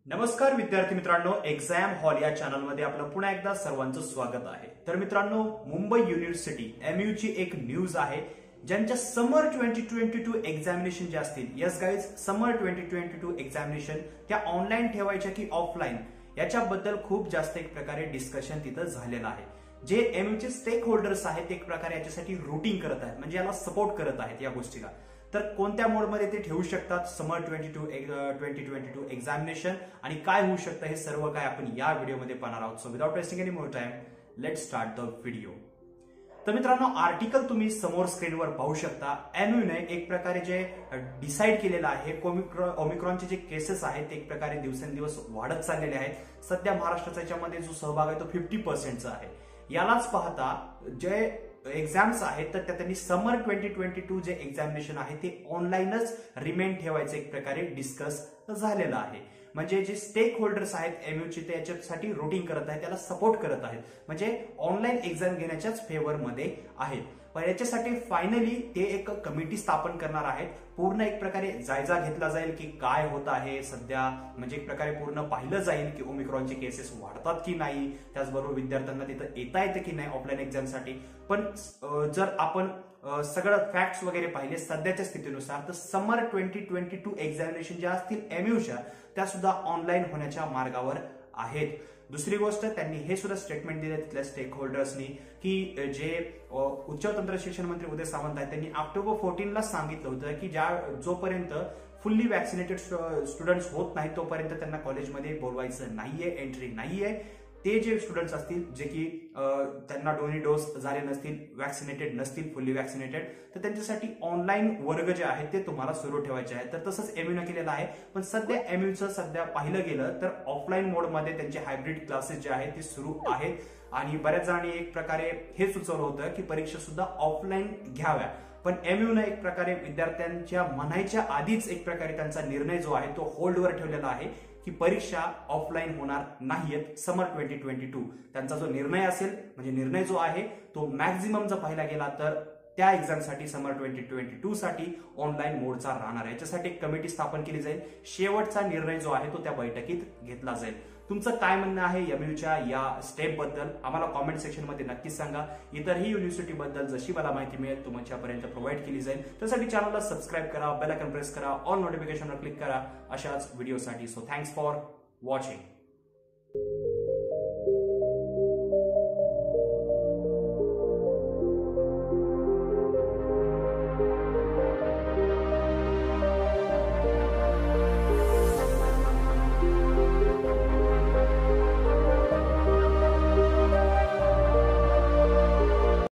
नमस्कार विद्यार्थी मित्रांनो, एक्झाम हॉल या चॅनलमध्ये आपलं पुन्हा एकदा सर्वांचं स्वागत आहे। तर मित्रांनो, मुंबई युनिव्हर्सिटी एमयू ची एक न्यूज आहे, ज्यांच्या समर 2022 एक्झामिनेशन जे असतील, यस गाईज, समर 2022 एक्झामिनेशन त्या ऑनलाईन ठेवायच्या की ऑफलाईन, याच्याबद्दल खूप जास्त एक प्रकारे डिस्कशन तिथं झालेलं आहे। जे एमयूचे स्टेक होल्डर्स आहेत एक प्रकारे याच्यासाठी रूटिंग करत आहेत, म्हणजे याला सपोर्ट करत आहेत या गोष्टीला। तर कोणत्या मोडमध्ये ते ठेवू शकतात समर 2022 एक्झामिनेशन आणि काय होऊ शकतं हे सर्व काय आपण या व्हिडिओमध्ये पाहणार आहोत। So without wasting any more time, let's start the video. तर मित्रांनो, आर्टिकल तुम्ही समोर स्क्रीनवर पाहू शकता। एमयूने एक प्रकारे जे डिसाइड केलेलं आहे, ओमिक्रॉनचे जे केसेस आहेत एक प्रकारे दिवसेंदिवस वाढत चाललेले आहेत। सध्या महाराष्ट्राचा याच्यामध्ये जो सहभाग आहे तो 50% आहे। यालाच पाहता जे एक्झाम्स आहेत तर त्यांनी समर 2022 जे एक्झामिनेशन आहे ते ऑनलाईनच रिमेन ठेवायचं एक प्रकारे डिस्कस झालेलं आहे। म्हणजे जे स्टेक होल्डर्स आहेत एमयूचे ते याच्यासाठी रूटिंग करत आहेत, त्याला सपोर्ट करत आहेत, म्हणजे ऑनलाईन एक्झाम घेण्याच्याच फेवरमध्ये आहेत। पण याच्यासाठी फायनली ते एक कमिटी स्थापन करणार आहेत। पूर्ण एक प्रकारे जायजा घेतला जाईल की काय होत आहे सध्या, म्हणजे एक प्रकारे पूर्ण पाहिलं जाईल की ओमिक्रॉनचे केसेस वाढतात की नाही, त्याचबरोबर विद्यार्थ्यांना तिथं येता येतं की नाही ऑफलाईन एक्झामसाठी। पण जर आपण सगळं फॅक्ट्स वगैरे पाहिले सध्याच्या स्थितीनुसार, तर समर 2022 एक्झामिनेशन ज्या असतील एमयूच्या त्या सुद्धा ऑनलाईन होण्याच्या मार्गावर आहेत। दुसरी गोष्ट, त्यांनी हे सुद्धा स्टेटमेंट दिले तिथल्या स्टेक होल्डर्सनी की जे उच्च तंत्र शिक्षण मंत्री उदय सामंत आहेत त्यांनी ऑक्टोबर 14 ला सांगितलं होतं की जोपर्यंत फुल्ली वॅक्सिनेटेड स्टुडंट्स होत नाही तोपर्यंत त्यांना कॉलेजमध्ये बोलवायचं नाहीये, एंट्री नाहीये। ते जे स्टुडंट्स असतील जे की त्यांना दोन्ही डोस झाले नसतील, वॅक्सिनेटेड नसतील, फुल्ली वॅक्सिनेटेड, तर त्यांच्यासाठी ऑनलाईन वर्ग जे आहेत ते तुम्हाला सुरू ठेवायचे आहेत। तर तसंच एमयूने केलेलं आहे। पण सध्या एमयूचं सध्या पाहिलं गेलं तर ऑफलाईन मोडमध्ये त्यांचे हायब्रिड क्लासेस जे आहेत ते सुरू आहेत। आणि बऱ्याच जणांनी एक प्रकारे हे सुचवलं होतं की परीक्षा सुद्धा ऑफलाईन घ्याव्या, पण एमयूने एक प्रकारे विद्यार्थ्यांच्या म्हणायच्या आधीच एक प्रकारे त्यांचा निर्णय जो आहे तो होल्डवर ठेवलेला आहे की परीक्षा ऑफलाईन होणार नाहीयेत समर 2022। त्यांचा जो निर्णय असेल, म्हणजे निर्णय जो आहे तो मॅक्झिमम जर पाहिला गेला तर त्या एक्झामसाठी समर 2022 साठी ऑनलाईन मोडचा राहणार आहे। याच्यासाठी एक कमिटी स्थापन केली जाईल। शेवटचा निर्णय जो आहे तो त्या बैठकीत घेतला जाईल। तुमचं काय म्हणणं आहे एमयूच्या या स्टेप बद्दल आम्हाला कॉमेंट सेक्शन मध्ये नक्कीच सांगा। इतरही युनिव्हर्सिटी बद्दल जशी मला माहिती मिळेल तुमच्यापर्यंत प्रोव्हाइड केली जाईल। त्यासाठी चॅनलला सबस्क्राईब करा, बेल आयकॉन प्रेस करा, ऑल नोटिफिकेशनवर क्लिक करा अशाच व्हिडिओसाठी। So thanks for watching.